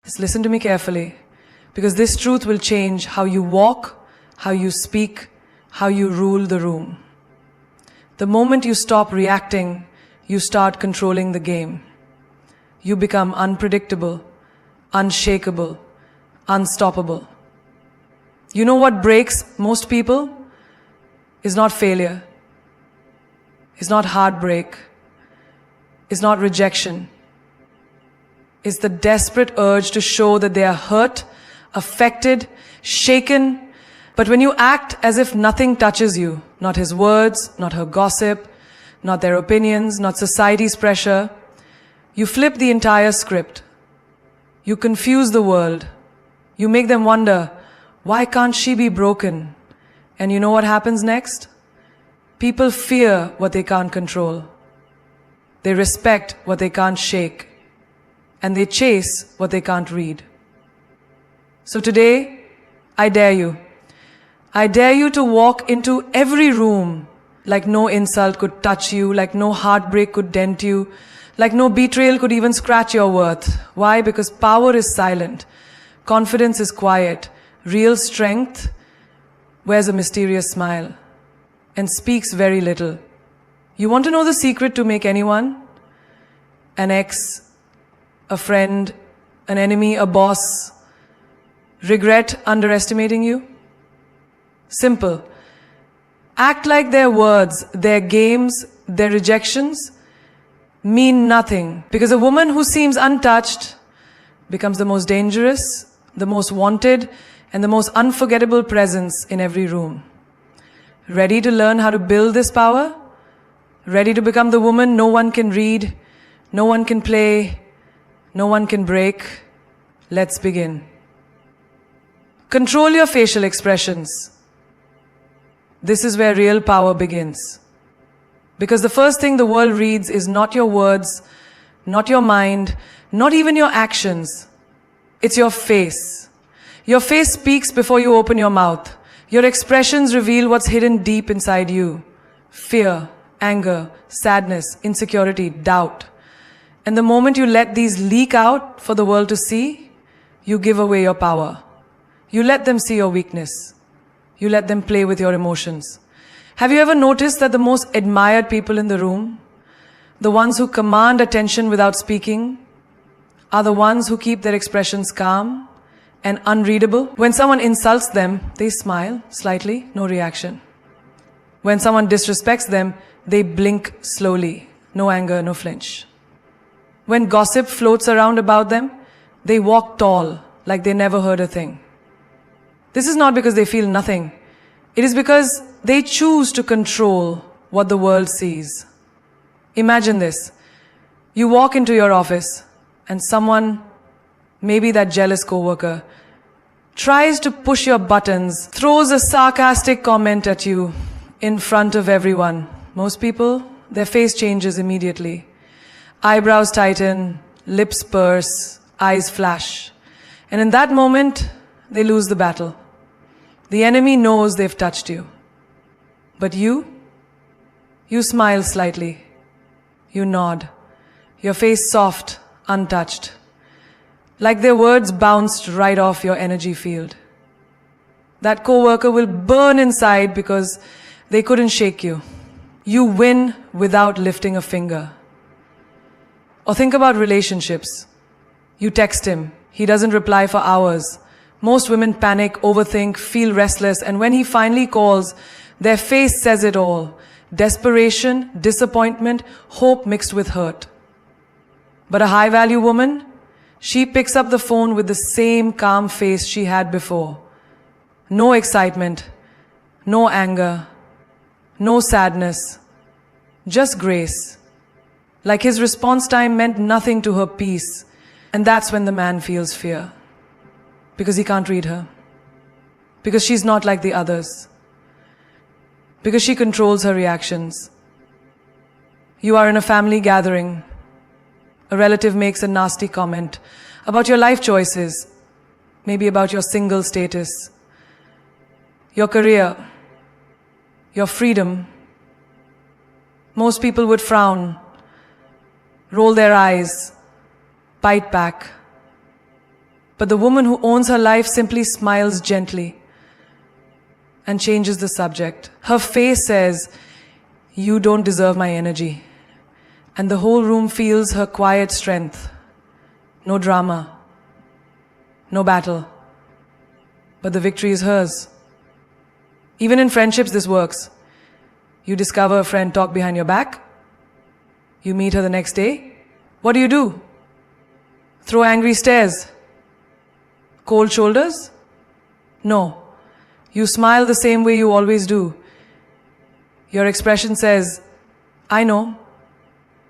Just listen to me carefully, because this truth will change how you walk, how you speak, how you rule the room. The moment you stop reacting, you start controlling the game. You become unpredictable, unshakable, unstoppable. You know what breaks most people? Is not failure, is not heartbreak, is not rejection. Is the desperate urge to show that they are hurt, affected, shaken. But when you act as if nothing touches you, not his words, not her gossip, not their opinions, not society's pressure, you flip the entire script. You confuse the world. You make them wonder, why can't she be broken? And you know what happens next? People fear what they can't control. They respect what they can't shake. And they chase what they can't read. So today, I dare you. I dare you to walk into every room like no insult could touch you, like no heartbreak could dent you, like no betrayal could even scratch your worth. Why? Because power is silent. Confidence is quiet. Real strength wears a mysterious smile and speaks very little. You want to know the secret to make anyone? An ex, a friend, an enemy, a boss, regret underestimating you? Simple. Act like their words, their games, their rejections mean nothing. Because a woman who seems untouched becomes the most dangerous, the most wanted, and the most unforgettable presence in every room. Ready to learn how to build this power? Ready to become the woman no one can read, no one can play, no one can break? Let's begin. Control your facial expressions. This is where real power begins. Because the first thing the world reads is not your words, not your mind, not even your actions. It's your face. Your face speaks before you open your mouth. Your expressions reveal what's hidden deep inside you. Fear, anger, sadness, insecurity, doubt. And the moment you let these leak out for the world to see, you give away your power. You let them see your weakness. You let them play with your emotions. Have you ever noticed that the most admired people in the room, the ones who command attention without speaking, are the ones who keep their expressions calm and unreadable? When someone insults them, they smile slightly, no reaction. When someone disrespects them, they blink slowly, no anger, no flinch. When gossip floats around about them, they walk tall, like they never heard a thing. This is not because they feel nothing. It is because they choose to control what the world sees. Imagine this. You walk into your office and someone, maybe that jealous coworker, tries to push your buttons, throws a sarcastic comment at you in front of everyone. Most people, their face changes immediately. Eyebrows tighten, lips purse, eyes flash. And in that moment, they lose the battle. The enemy knows they've touched you. But you smile slightly. You nod. Your face soft, untouched. Like their words bounced right off your energy field. That coworker will burn inside because they couldn't shake you. You win without lifting a finger. Or think about relationships. You text him. He doesn't reply for hours. Most women panic, overthink, feel restless, and when he finally calls, their face says it all. Desperation, disappointment, hope mixed with hurt. But a high-value woman, she picks up the phone with the same calm face she had before. No excitement, no anger, no sadness, just grace. Like his response time meant nothing to her peace. And that's when the man feels fear. Because he can't read her. Because she's not like the others. Because she controls her reactions. You are in a family gathering. A relative makes a nasty comment about your life choices, maybe about your single status, your career, your freedom. Most people would frown, roll their eyes, bite back. But the woman who owns her life simply smiles gently and changes the subject. Her face says, "You don't deserve my energy." And the whole room feels her quiet strength. No drama, no battle, but the victory is hers. Even in friendships, this works. You discover a friend talk behind your back. You meet her the next day. What do? Throw angry stares? Cold shoulders? No. You smile the same way you always do. Your expression says, "I know,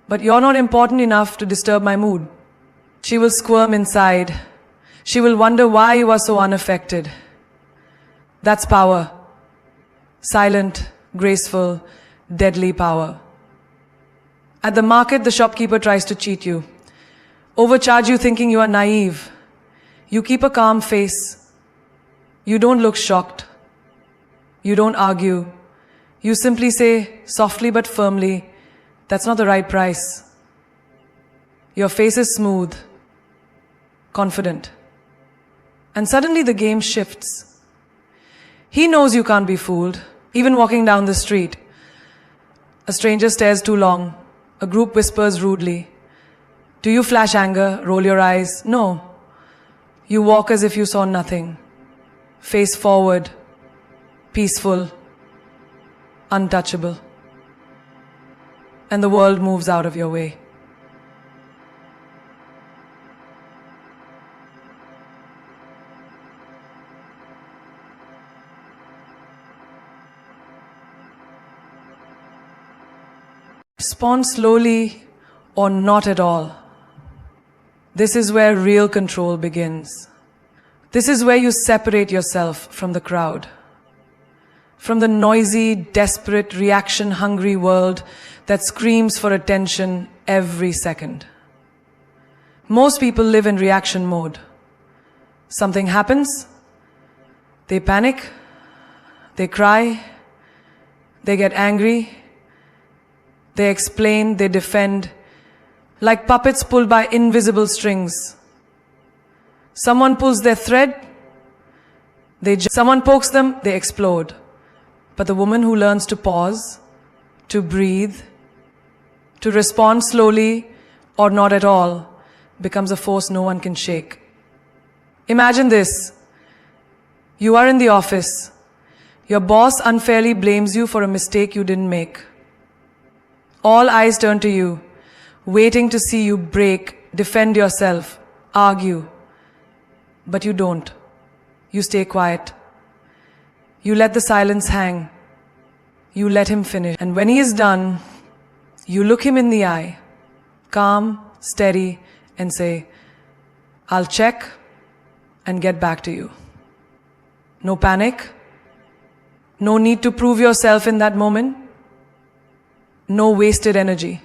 but you're not important enough to disturb my mood." She will squirm inside. She will wonder why you are so unaffected. That's power. Silent, graceful, deadly power. At the market, the shopkeeper tries to cheat you, overcharge you thinking you are naive. You keep a calm face. You don't look shocked. You don't argue. You simply say, softly but firmly, "That's not the right price." Your face is smooth, confident. And suddenly the game shifts. He knows you can't be fooled. Even walking down the street, a stranger stares too long. A group whispers rudely. Do you flash anger, roll your eyes? No. You walk as if you saw nothing. Face forward, peaceful, untouchable. And the world moves out of your way. Respond slowly or not at all. This is where real control begins. This is where you separate yourself from the crowd, from the noisy, desperate, reaction-hungry world that screams for attention every second. Most people live in reaction mode. Something happens, they panic, they cry, they get angry, they explain, they defend, like puppets pulled by invisible strings. Someone pulls their thread, someone pokes them, they explode. But the woman who learns to pause, to breathe, to respond slowly or not at all, becomes a force no one can shake. Imagine this. You are in the office. Your boss unfairly blames you for a mistake you didn't make. All eyes turn to you, waiting to see you break, defend yourself, argue. But you don't. You stay quiet. You let the silence hang. You let him finish. And when he is done, you look him in the eye, calm, steady, and say, "I'll check and get back to you." No panic. No need to prove yourself in that moment. No wasted energy.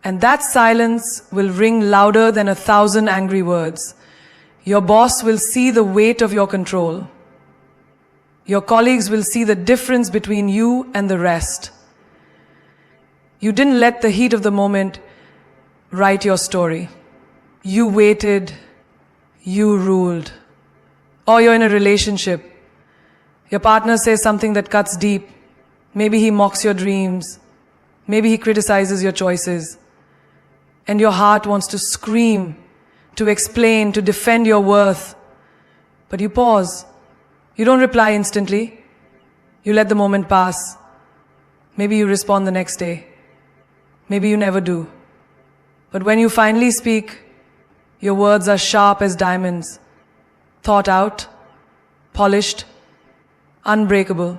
And that silence will ring louder than 1,000 angry words. Your boss will see the weight of your control. Your colleagues will see the difference between you and the rest. You didn't let the heat of the moment write your story. You waited, you ruled. Or you're in a relationship. Your partner says something that cuts deep. Maybe he mocks your dreams. Maybe he criticizes your choices. And your heart wants to scream, to explain, to defend your worth. But you pause. You don't reply instantly. You let the moment pass. Maybe you respond the next day. Maybe you never do. But when you finally speak, your words are sharp as diamonds, thought out, polished, unbreakable.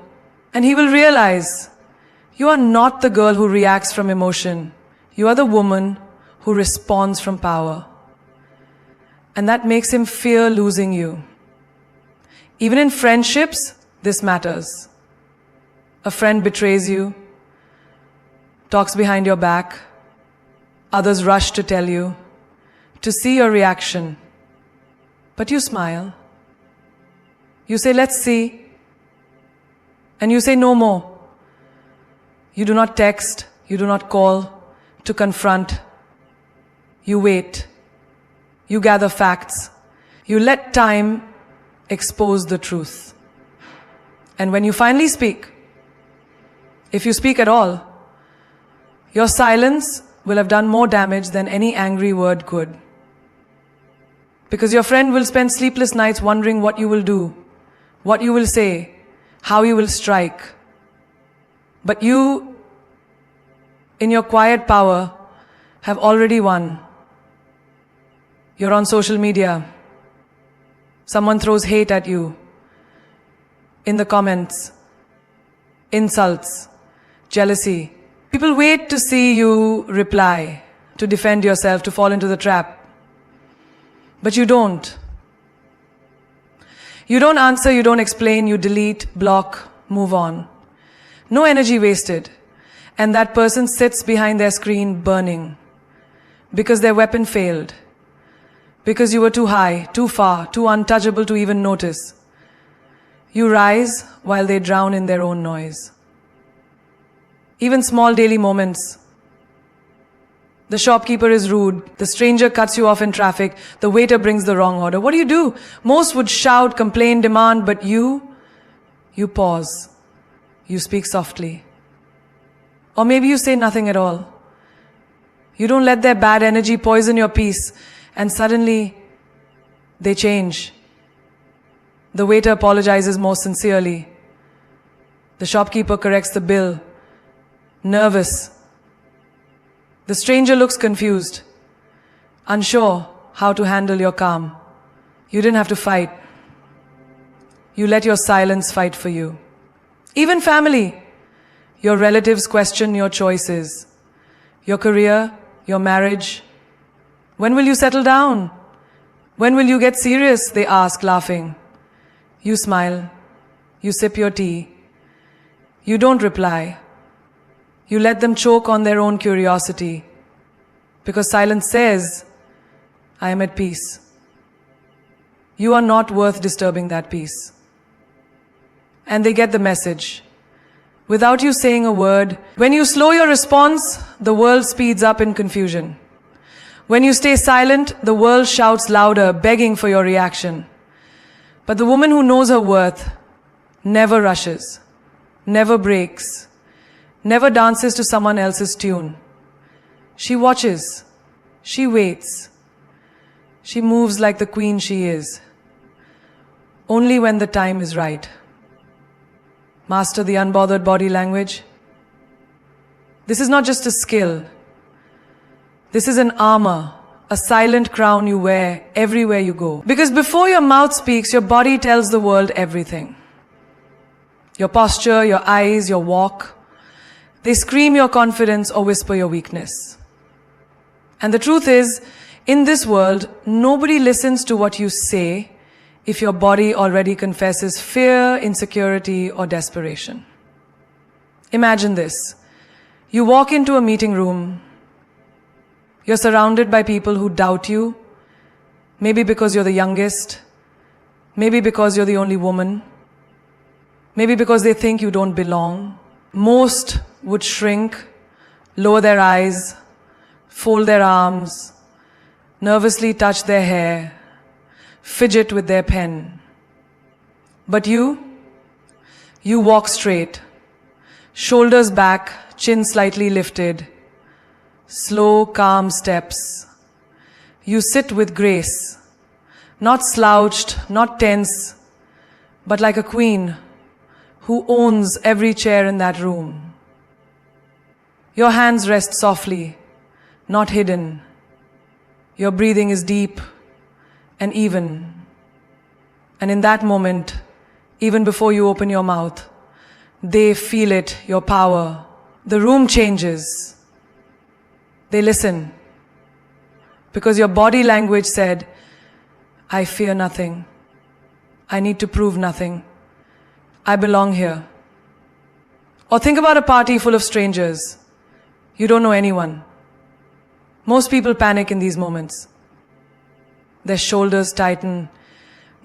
And he will realize you are not the girl who reacts from emotion. You are the woman who responds from power. And that makes him fear losing you. Even in friendships, this matters. A friend betrays you, talks behind your back. Others rush to tell you, to see your reaction. But you smile. You say, "Let's see." And you say no more. You do not text, you do not call to confront. You wait. You gather facts. You let time expose the truth. And when you finally speak, if you speak at all, your silence will have done more damage than any angry word could. Because your friend will spend sleepless nights wondering what you will do, what you will say, how you will strike. But you, in your quiet power, have already won. You're on social media. Someone throws hate at you. In the comments, insults, jealousy. People wait to see you reply, to defend yourself, to fall into the trap. But you don't. You don't answer, you don't explain, you delete, block, move on. No energy wasted. And that person sits behind their screen burning. Because their weapon failed. Because you were too high, too far, too untouchable to even notice. You rise while they drown in their own noise. Even small daily moments. The shopkeeper is rude. The stranger cuts you off in traffic. The waiter brings the wrong order. What do you do? Most would shout, complain, demand, but you pause. You speak softly. Or maybe you say nothing at all. You don't let their bad energy poison your peace, and suddenly they change. The waiter apologizes more sincerely. The shopkeeper corrects the bill, nervous. The stranger looks confused, unsure how to handle your calm. You didn't have to fight. You let your silence fight for you. Even family, your relatives question your choices, your career, your marriage. When will you settle down? When will you get serious? They ask, laughing. You smile. You sip your tea. You don't reply. You let them choke on their own curiosity. Because silence says, I am at peace. You are not worth disturbing that peace. And they get the message. Without you saying a word, when you slow your response, the world speeds up in confusion. When you stay silent, the world shouts louder, begging for your reaction. But the woman who knows her worth never rushes, never breaks, never dances to someone else's tune. She watches, she waits, she moves like the queen she is, only when the time is right. Master the unbothered body language. This is not just a skill. This is an armor, a silent crown you wear everywhere you go. Because before your mouth speaks, your body tells the world everything. Your posture, your eyes, your walk. They scream your confidence or whisper your weakness. And the truth is, in this world, nobody listens to what you say if your body already confesses fear, insecurity, or desperation. Imagine this. You walk into a meeting room. You're surrounded by people who doubt you, maybe because you're the youngest, maybe because you're the only woman, maybe because they think you don't belong. Most would shrink, lower their eyes, fold their arms, nervously touch their hair, fidget with their pen. But you walk straight, shoulders back, chin slightly lifted, slow, calm steps. You sit with grace, not slouched, not tense, but like a queen who owns every chair in that room. Your hands rest softly, not hidden. Your breathing is deep and even. And in that moment, even before you open your mouth, they feel it, your power. The room changes. They listen. Because your body language said, I fear nothing. I need to prove nothing. I belong here. Or think about a party full of strangers. You don't know anyone. Most people panic in these moments. Their shoulders tighten.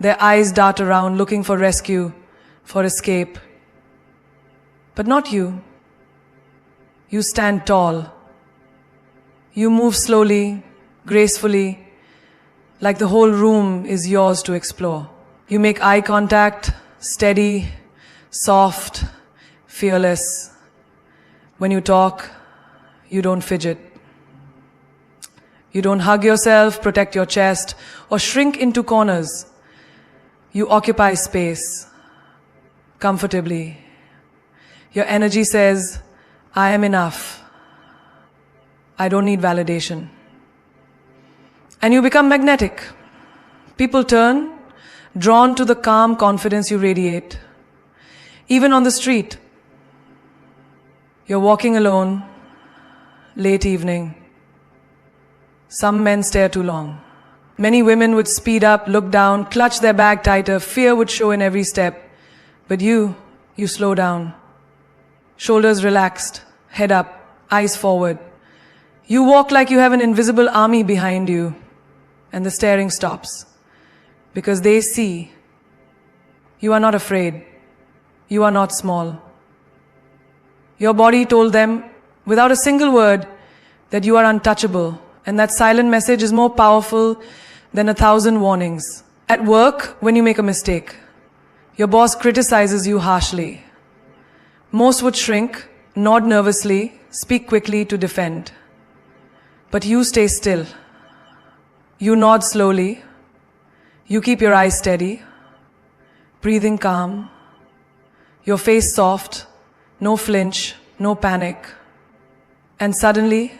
Their eyes dart around looking for rescue, for escape. But not you. You stand tall. You move slowly, gracefully, like the whole room is yours to explore. You make eye contact, steady, soft, fearless. When you talk, you don't fidget. You don't hug yourself, protect your chest, or shrink into corners. You occupy space comfortably. Your energy says, I am enough. I don't need validation. And you become magnetic. People turn, drawn to the calm confidence you radiate. Even on the street, you're walking alone, late evening. Some men stare too long. Many women would speed up, look down, clutch their bag tighter. Fear would show in every step. But you slow down. Shoulders relaxed, head up, eyes forward. You walk like you have an invisible army behind you. And the staring stops. Because they see you are not afraid. You are not small. Your body told them, without a single word, that you are untouchable. And that silent message is more powerful than 1,000 warnings. At work, when you make a mistake, your boss criticizes you harshly. Most would shrink, nod nervously, speak quickly to defend. But you stay still. You nod slowly. You keep your eyes steady, breathing calm, your face soft, no flinch, no panic. And suddenly,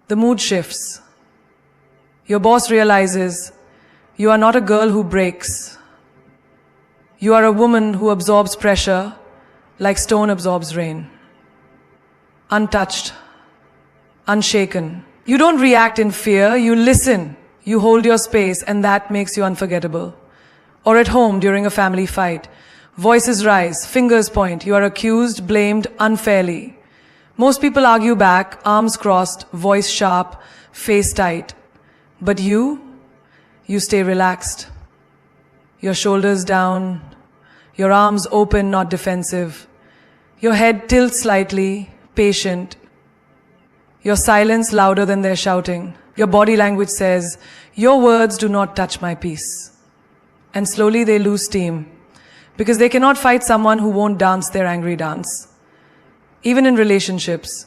the mood shifts. Your boss realizes you are not a girl who breaks. You are a woman who absorbs pressure like stone absorbs rain. Untouched, unshaken. You don't react in fear, you listen. You hold your space, and that makes you unforgettable. Or at home during a family fight. Voices rise, fingers point. You are accused, blamed unfairly. Most people argue back, arms crossed, voice sharp, face tight. But you stay relaxed. Your shoulders down, your arms open, not defensive. Your head tilts slightly, patient. Your silence louder than their shouting. Your body language says, your words do not touch my peace. And slowly they lose steam, because they cannot fight someone who won't dance their angry dance. Even in relationships,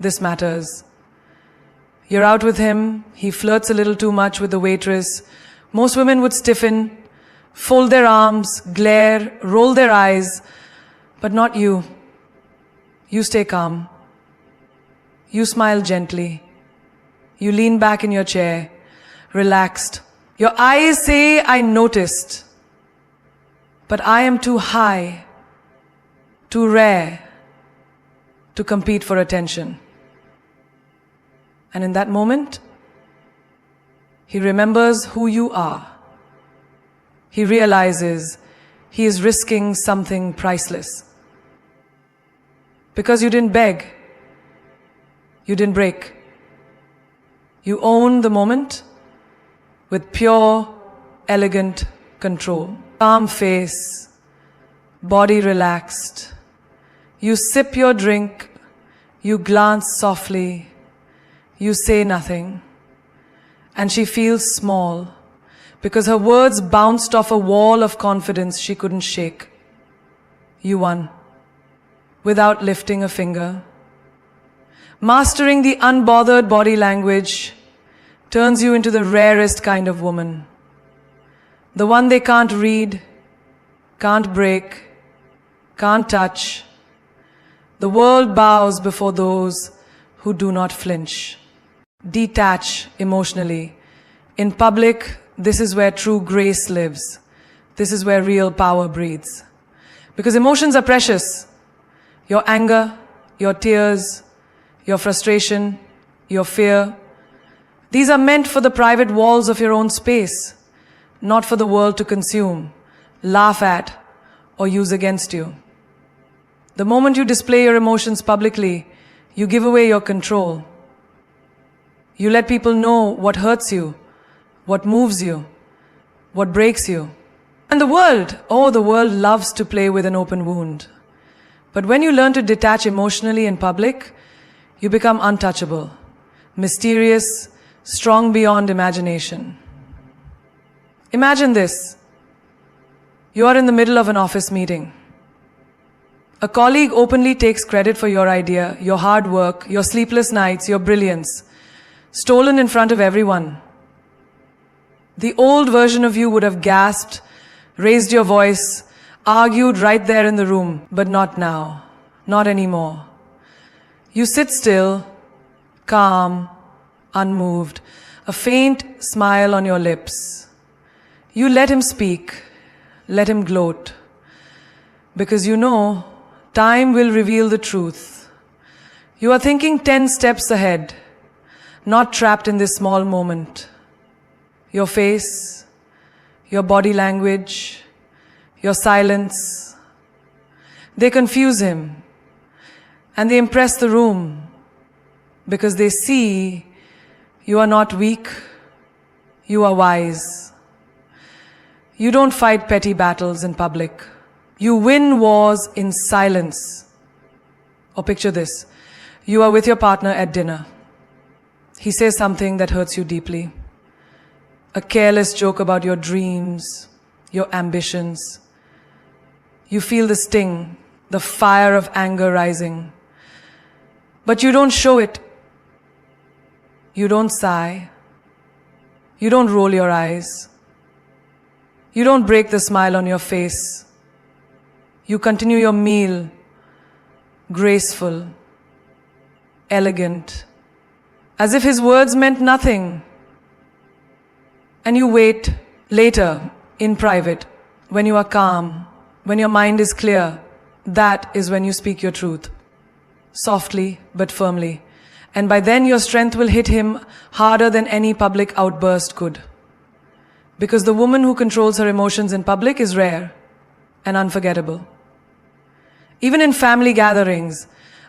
this matters. You're out with him, he flirts a little too much with the waitress. Most women would stiffen, fold their arms, glare, roll their eyes, but not you. You stay calm. You smile gently. You lean back in your chair, relaxed. Your eyes say, I noticed. But I am too high, too rare to compete for attention. And in that moment, he remembers who you are. He realizes he is risking something priceless. Because you didn't beg. You didn't break. You own the moment with pure, elegant control. Calm face, body relaxed. You sip your drink, you glance softly, you say nothing. And she feels small because her words bounced off a wall of confidence she couldn't shake. You won without lifting a finger. Mastering the unbothered body language turns you into the rarest kind of woman. The one they can't read, can't break, can't touch. The world bows before those who do not flinch. Detach emotionally. In public, this is where true grace lives. This is where real power breathes. Because emotions are precious. Your anger, your tears, your frustration, your fear. These are meant for the private walls of your own space, not for the world to consume, laugh at, or use against you. The moment you display your emotions publicly, you give away your control. You let people know what hurts you, what moves you, what breaks you. And the world loves to play with an open wound. But when you learn to detach emotionally in public, you become untouchable, mysterious, strong beyond imagination. Imagine this. You are in the middle of an office meeting. A colleague openly takes credit for your idea, your hard work, your sleepless nights, your brilliance, stolen in front of everyone. The old version of you would have gasped, raised your voice, argued right there in the room, but not now, not anymore. You sit still, calm, unmoved, a faint smile on your lips. You let him speak, let him gloat, because you know time will reveal the truth. You are thinking 10 steps ahead, not trapped in this small moment. Your face, your body language, your silence, they confuse him and they impress the room because they see you are not weak, you are wise. You don't fight petty battles in public. You win wars in silence. Or picture this. You are with your partner at dinner. He says something that hurts you deeply. A careless joke about your dreams, your ambitions. You feel the sting, the fire of anger rising. But you don't show it. You don't sigh. You don't roll your eyes. You don't break the smile on your face. You continue your meal, graceful, elegant, as if his words meant nothing. And you wait later, in private, when you are calm, when your mind is clear. That is when you speak your truth, softly but firmly. And by then your strength will hit him harder than any public outburst could. Because the woman who controls her emotions in public is rare and unforgettable. Even in family gatherings,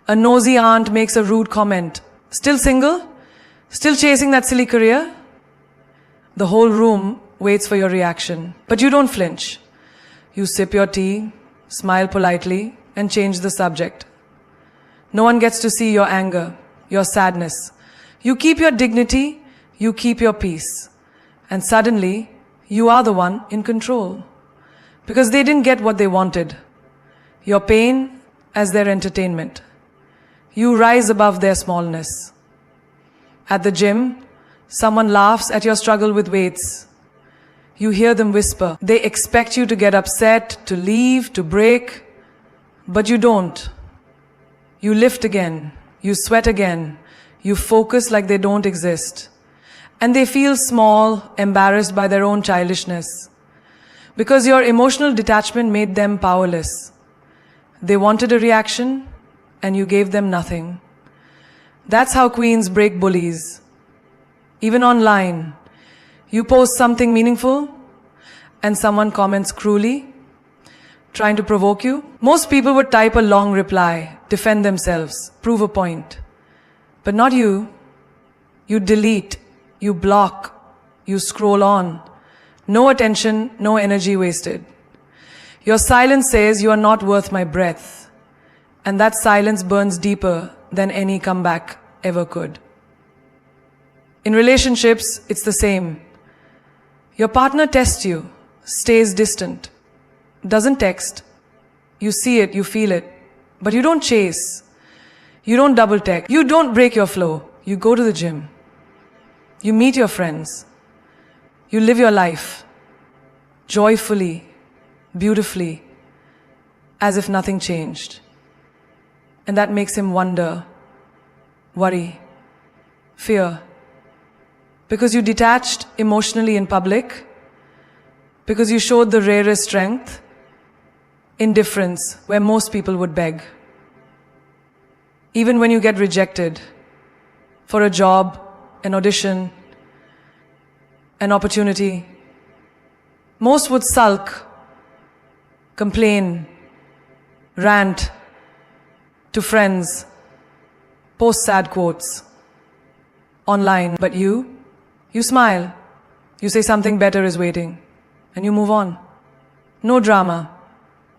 a nosy aunt makes a rude comment. Still single? Still chasing that silly career? The whole room waits for your reaction. But you don't flinch. You sip your tea, smile politely, and change the subject. No one gets to see your anger, your sadness. You keep your dignity, you keep your peace. And suddenly, you are the one in control. Because they didn't get what they wanted. Your pain as their entertainment. You rise above their smallness. At the gym, someone laughs at your struggle with weights. You hear them whisper. They expect you to get upset, to leave, to break. But you don't. You lift again. You sweat again. You focus like they don't exist. And they feel small, embarrassed by their own childishness. Because your emotional detachment made them powerless. They wanted a reaction, and you gave them nothing. That's how queens break bullies. Even online, you post something meaningful, and someone comments cruelly, trying to provoke you. Most people would type a long reply, defend themselves, prove a point. But not you. You delete, you block, you scroll on. No attention, no energy wasted. Your silence says you are not worth my breath. And that silence burns deeper than any comeback ever could. In relationships, it's the same. Your partner tests you, stays distant, doesn't text. You see it, you feel it, but you don't chase. You don't double text. You don't break your flow. You go to the gym. You meet your friends. You live your life joyfully, beautifully, as if nothing changed. And that makes him wonder, worry, fear. Because you detached emotionally in public, because you showed the rarest strength, indifference, where most people would beg. Even when you get rejected for a job, an audition, an opportunity, most would sulk, complain, rant to friends, post sad quotes online. But you smile, you say something better is waiting, and you move on. No drama,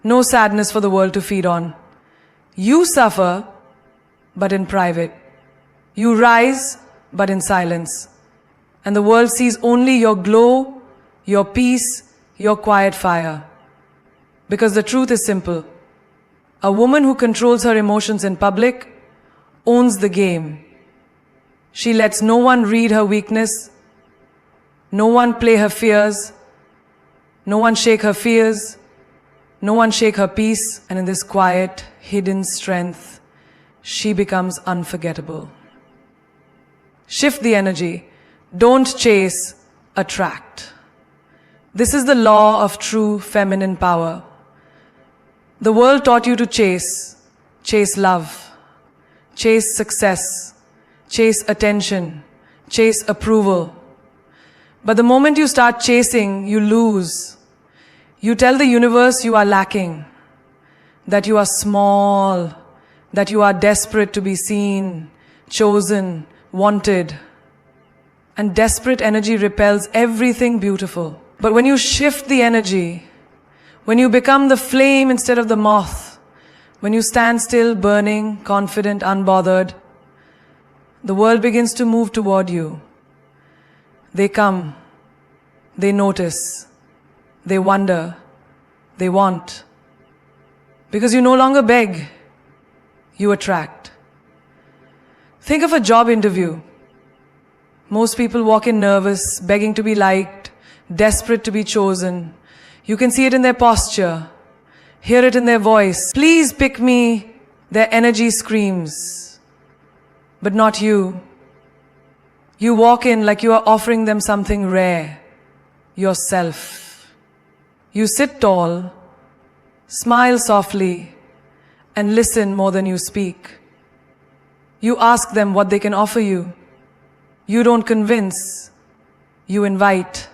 no sadness for the world to feed on. You suffer, but in private. You rise, but in silence. And the world sees only your glow, your peace, your quiet fire. Because the truth is simple. A woman who controls her emotions in public owns the game. She lets no one read her weakness, no one play her fears, no one shake her fears, no one shake her peace, and in this quiet, hidden strength, she becomes unforgettable. Shift the energy. Don't chase, attract. This is the law of true feminine power. The world taught you to chase love, chase success, chase attention, chase approval. But the moment you start chasing, you lose. You tell the universe you are lacking, that you are small, that you are desperate to be seen, chosen, wanted. And desperate energy repels everything beautiful. But when you shift the energy, when you become the flame instead of the moth, when you stand still, burning, confident, unbothered, the world begins to move toward you. They come, they notice, they wonder, they want. Because you no longer beg, you attract. Think of a job interview. Most people walk in nervous, begging to be liked, desperate to be chosen. You can see it in their posture, hear it in their voice. Please pick me, their energy screams. But not you. You walk in like you are offering them something rare, yourself. You sit tall, smile softly, and listen more than you speak. You ask them what they can offer you. You don't convince, you invite.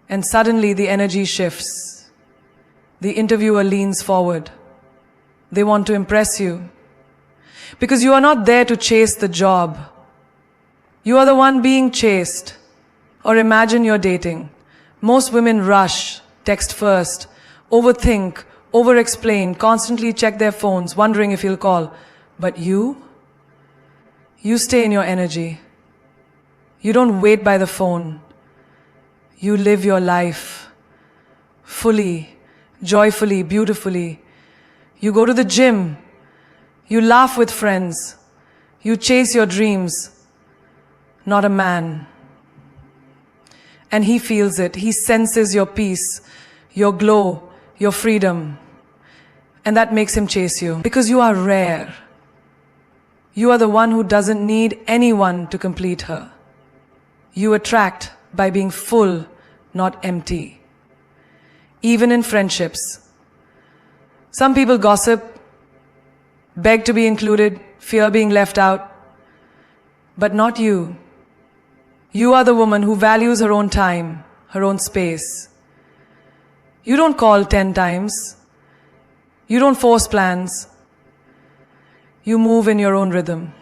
And suddenly the energy shifts. The interviewer leans forward. They want to impress you. Because you are not there to chase the job. You are the one being chased. Or imagine you're dating. Most women rush, text first, overthink, over-explain, constantly check their phones, wondering if he'll call. But you stay in your energy. You don't wait by the phone. You live your life fully, joyfully, beautifully. You go to the gym. You laugh with friends. You chase your dreams. Not a man. And he feels it. He senses your peace, your glow, your freedom. And that makes him chase you. Because you are rare. You are the one who doesn't need anyone to complete her. You attract by being full, not empty. Even in friendships. Some people gossip, beg to be included, fear being left out. But not you. You are the woman who values her own time, her own space. You don't call 10 times. You don't force plans. You move in your own rhythm.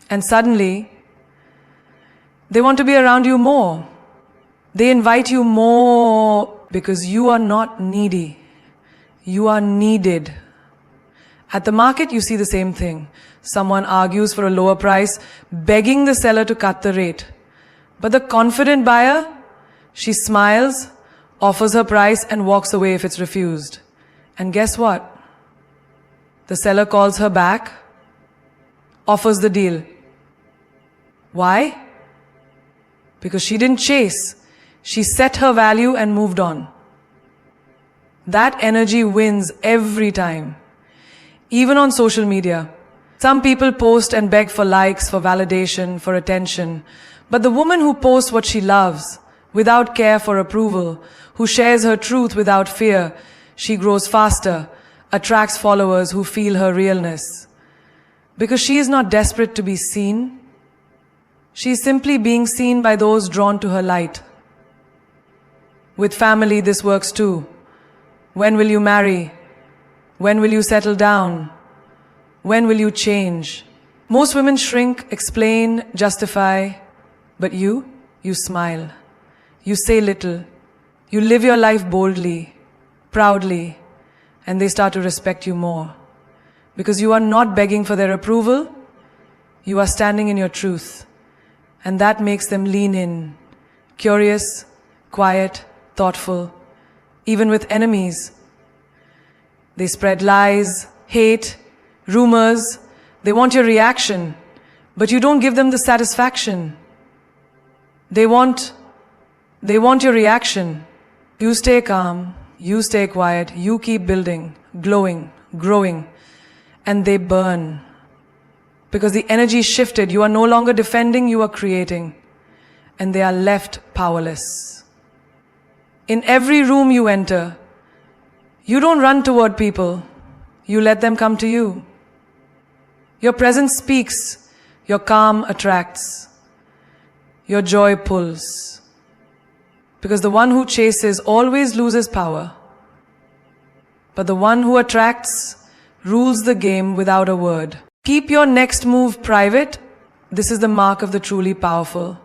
And suddenly, they want to be around you more. They invite you more because you are not needy. You are needed. At the market, you see the same thing. Someone argues for a lower price, begging the seller to cut the rate. But the confident buyer, she smiles, offers her price, and walks away if it's refused. And guess what? The seller calls her back, offers the deal. Why? Because she didn't chase. She set her value and moved on. That energy wins every time. Even on social media. Some people post and beg for likes, for validation, for attention. But the woman who posts what she loves, without care for approval, who shares her truth without fear, she grows faster, attracts followers who feel her realness. Because she is not desperate to be seen. She is simply being seen by those drawn to her light. With family, this works too. When will you marry? When will you settle down? When will you change? Most women shrink, explain, justify. But you smile. You say little. You live your life boldly, proudly, and they start to respect you more. Because you are not begging for their approval. You are standing in your truth. And that makes them lean in, curious, quiet, thoughtful, even with enemies. They spread lies, hate, rumors. They want your reaction, but you don't give them the satisfaction. They want your reaction. You stay calm, you stay quiet, you keep building, glowing, growing, and they burn. Because the energy shifted, you are no longer defending, you are creating, and they are left powerless. In every room you enter, you don't run toward people, you let them come to you. Your presence speaks, your calm attracts, your joy pulls. Because the one who chases always loses power, but the one who attracts rules the game without a word. Keep your next move private. This is the mark of the truly powerful.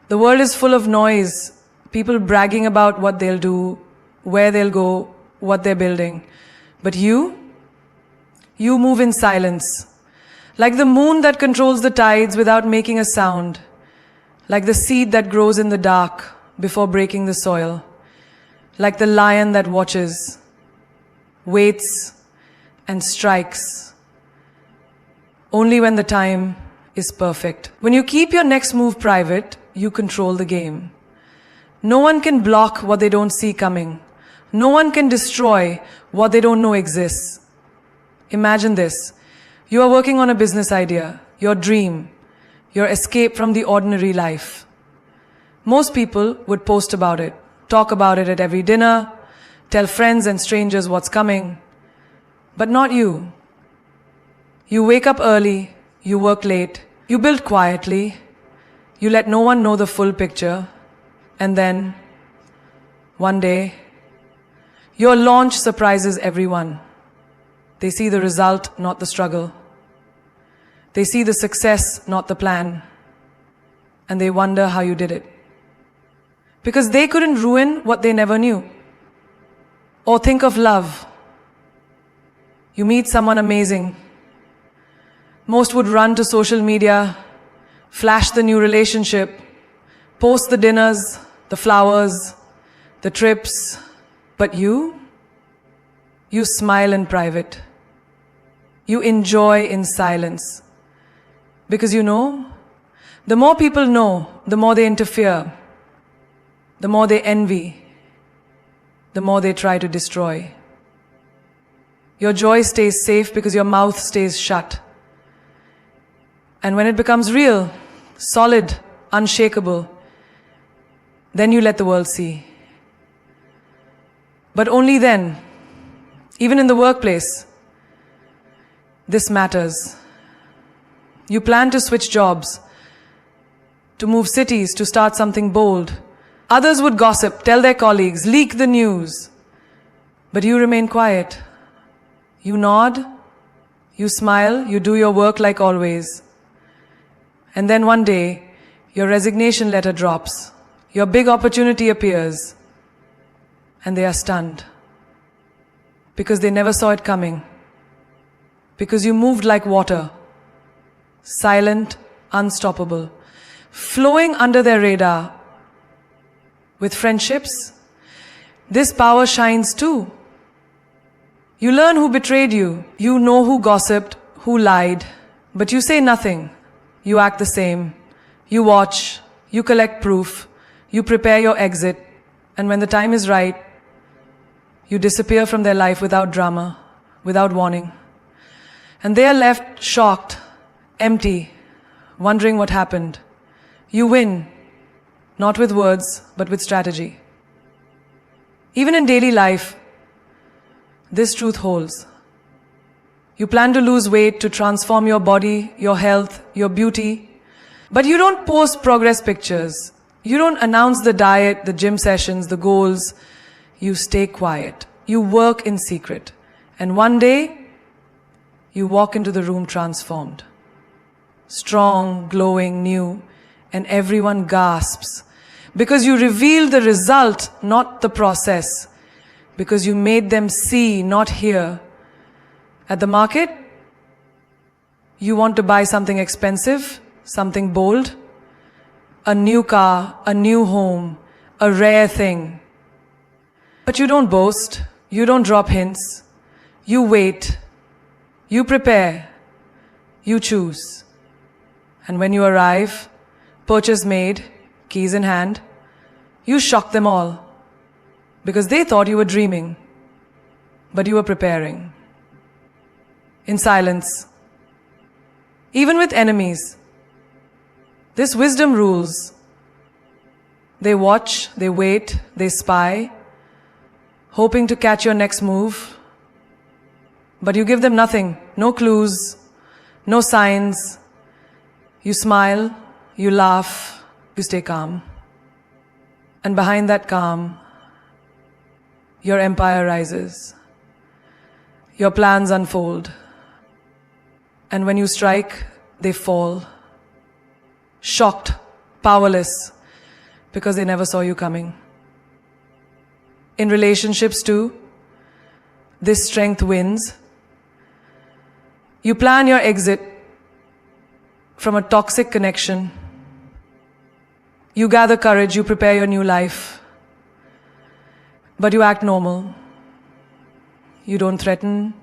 The world is full of noise, people bragging about what they'll do, where they'll go, what they're building. But you move in silence. Like the moon that controls the tides without making a sound. Like the seed that grows in the dark before breaking the soil. Like the lion that watches, waits, and strikes only when the time is perfect. When you keep your next move private, you control the game. No one can block what they don't see coming. No one can destroy what they don't know exists. Imagine this. You are working on a business idea, your dream, your escape from the ordinary life. Most people would post about it, talk about it at every dinner, tell friends and strangers what's coming. But not you. You wake up early, you work late, you build quietly, you let no one know the full picture, and then, one day, your launch surprises everyone. They see the result, not the struggle. They see the success, not the plan. And they wonder how you did it. Because they couldn't ruin what they never knew. Or think of love. You meet someone amazing. Most would run to social media, flash the new relationship, post the dinners, the flowers, the trips. But you smile in private. You enjoy in silence. Because you know, the more people know, the more they interfere, the more they envy, the more they try to destroy. Your joy stays safe because your mouth stays shut. And when it becomes real, solid, unshakable, then you let the world see. But only then, even in the workplace, this matters. You plan to switch jobs, to move cities, to start something bold. Others would gossip, tell their colleagues, leak the news. But you remain quiet. You nod, you smile, you do your work like always. And then one day, your resignation letter drops. Your big opportunity appears. And they are stunned. Because they never saw it coming. Because you moved like water. Silent, unstoppable. Flowing under their radar. With friendships, this power shines too. You learn who betrayed you. You know who gossiped, who lied. But you say nothing. You act the same. You watch. You collect proof. You prepare your exit. And when the time is right, you disappear from their life without drama, without warning. And they are left shocked, empty, wondering what happened. You win, not with words, but with strategy. Even in daily life, this truth holds. You plan to lose weight, to transform your body, your health, your beauty. But you don't post progress pictures. You don't announce the diet, the gym sessions, the goals. You stay quiet. You work in secret. And one day, you walk into the room transformed. Strong, glowing, new. And everyone gasps. Because you revealed the result, not the process. Because you made them see, not hear. At the market, you want to buy something expensive, something bold, a new car, a new home, a rare thing. But you don't boast, you don't drop hints, you wait, you prepare, you choose. And when you arrive, purchase made, keys in hand, you shock them all, because they thought you were dreaming, but you were preparing. In silence, even with enemies, this wisdom rules. They watch, they wait, they spy, hoping to catch your next move. But you give them nothing, no clues, no signs. You smile, you laugh, you stay calm. And behind that calm, your empire rises. Your plans unfold. And when you strike, they fall. Shocked, powerless, because they never saw you coming. In relationships too, this strength wins. You plan your exit from a toxic connection. You gather courage, you prepare your new life. But you act normal. You don't threaten,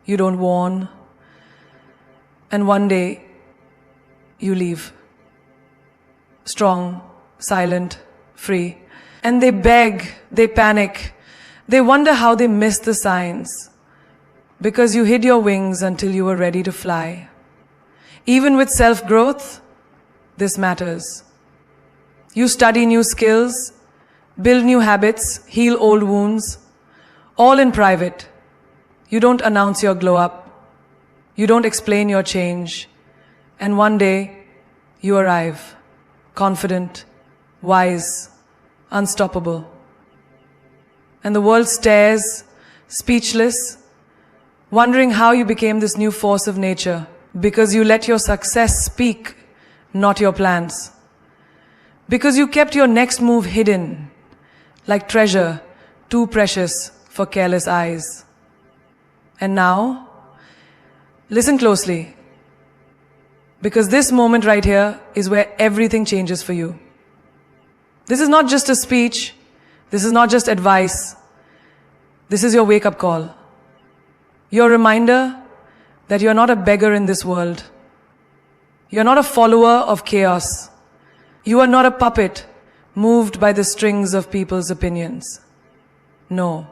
you don't warn. And one day, you leave. Strong, silent, free. And they beg, they panic. They wonder how they missed the signs. Because you hid your wings until you were ready to fly. Even with self-growth, this matters. You study new skills, build new habits, heal old wounds, all in private. You don't announce your glow up. You don't explain your change. And one day, you arrive, confident, wise, unstoppable. And the world stares, speechless, wondering how you became this new force of nature, because you let your success speak, not your plans. Because you kept your next move hidden, like treasure too precious for careless eyes. And now, listen closely, because this moment right here is where everything changes for you. This is not just a speech, this is not just advice, this is your wake-up call. Your reminder that you're not a beggar in this world. You're not a follower of chaos. You are not a puppet moved by the strings of people's opinions. No,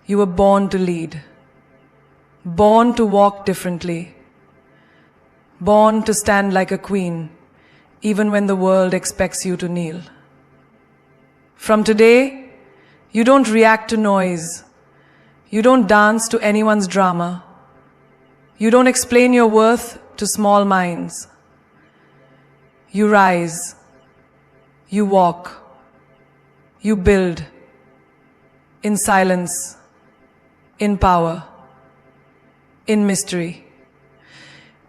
you were born to lead. Born to walk differently. Born to stand like a queen, even when the world expects you to kneel. From today, you don't react to noise. You don't dance to anyone's drama. You don't explain your worth to small minds. You rise. You walk. You build. In silence. In power. In mystery.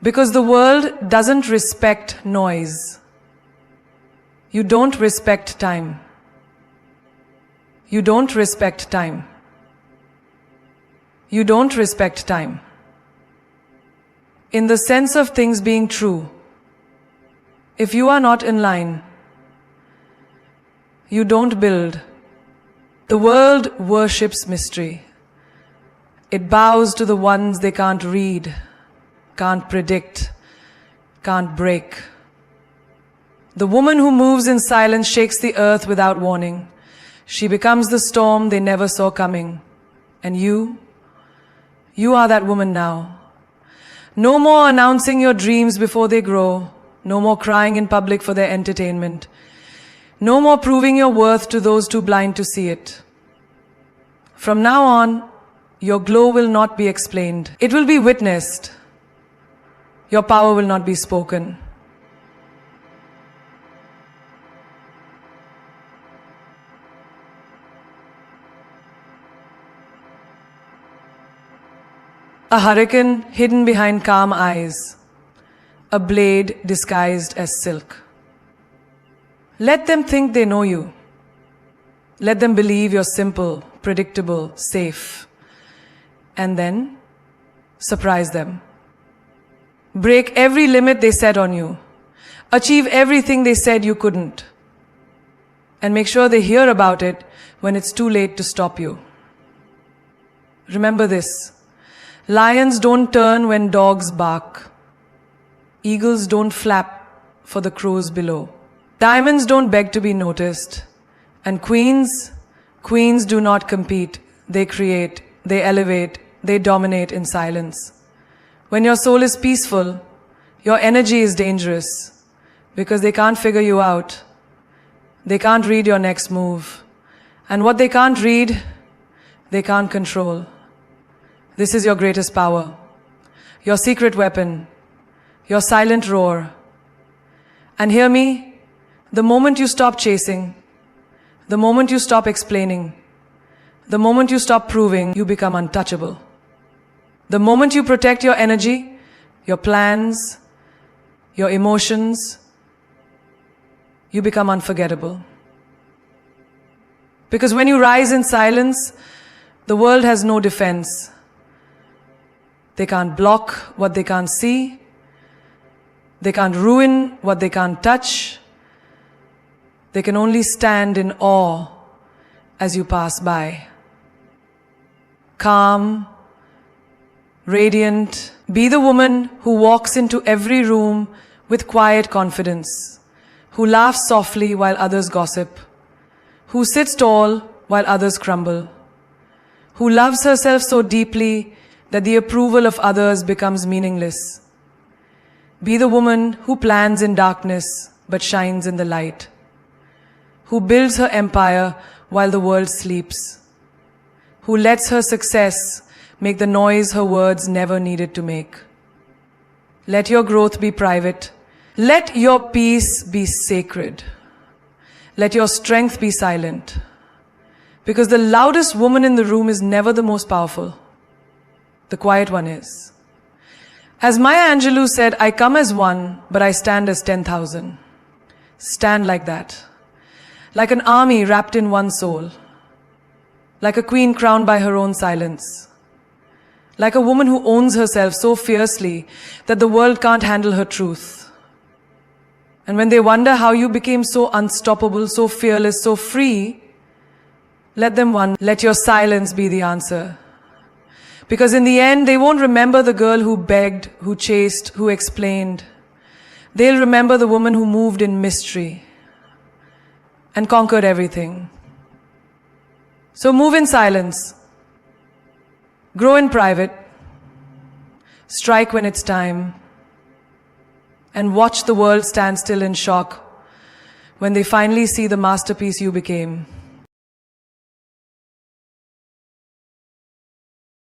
Because the world doesn't respect noise. You don't respect time. You don't respect time. You don't respect time. In the sense of things being true, if you are not in line, you don't build. The world worships mystery. It bows to the ones they can't read, can't predict, can't break. The woman who moves in silence shakes the earth without warning. She becomes the storm they never saw coming. And you are that woman now. No more announcing your dreams before they grow. No more crying in public for their entertainment. No more proving your worth to those too blind to see it. From now on, your glow will not be explained. It will be witnessed. Your power will not be spoken. A hurricane hidden behind calm eyes. A blade disguised as silk. Let them think they know you. Let them believe you're simple, predictable, safe. And then, surprise them. Break every limit they set on you. Achieve everything they said you couldn't. and make sure they hear about it when it's too late to stop you. Remember this: lions don't turn when dogs bark. Eagles don't flap for the crows below. Diamonds don't beg to be noticed. And queens do not compete. They create, they elevate, they dominate in silence. When your soul is peaceful, your energy is dangerous because they can't figure you out. They can't read your next move. And what they can't read, they can't control. This is your greatest power, your secret weapon, your silent roar. And hear me, the moment you stop chasing, the moment you stop explaining, the moment you stop proving, you become untouchable. The moment you protect your energy, your plans, your emotions, you become unforgettable. Because when you rise in silence, the world has no defense. They can't block what they can't see. They can't ruin what they can't touch. They can only stand in awe as you pass by. Calm, radiant, be the woman who walks into every room with quiet confidence, who laughs softly while others gossip, who sits tall while others crumble, who loves herself so deeply that the approval of others becomes meaningless. Be the woman who plans in darkness but shines in the light, who builds her empire while the world sleeps, who lets her success make the noise her words never needed to make. Let your growth be private. Let your peace be sacred. Let your strength be silent. Because the loudest woman in the room is never the most powerful. The quiet one is. As Maya Angelou said, I come as one, but I stand as 10,000. Stand like that. Like an army wrapped in one soul. Like a queen crowned by her own silence. Like a woman who owns herself so fiercely that the world can't handle her truth. And when they wonder how you became so unstoppable, so fearless, so free, let them wonder. Let your silence be the answer. Because in the end, they won't remember the girl who begged, who chased, who explained. They'll remember the woman who moved in mystery and conquered everything. So move in silence. Grow in private. Strike when it's time. And watch the world stand still in shock when they finally see the masterpiece you became.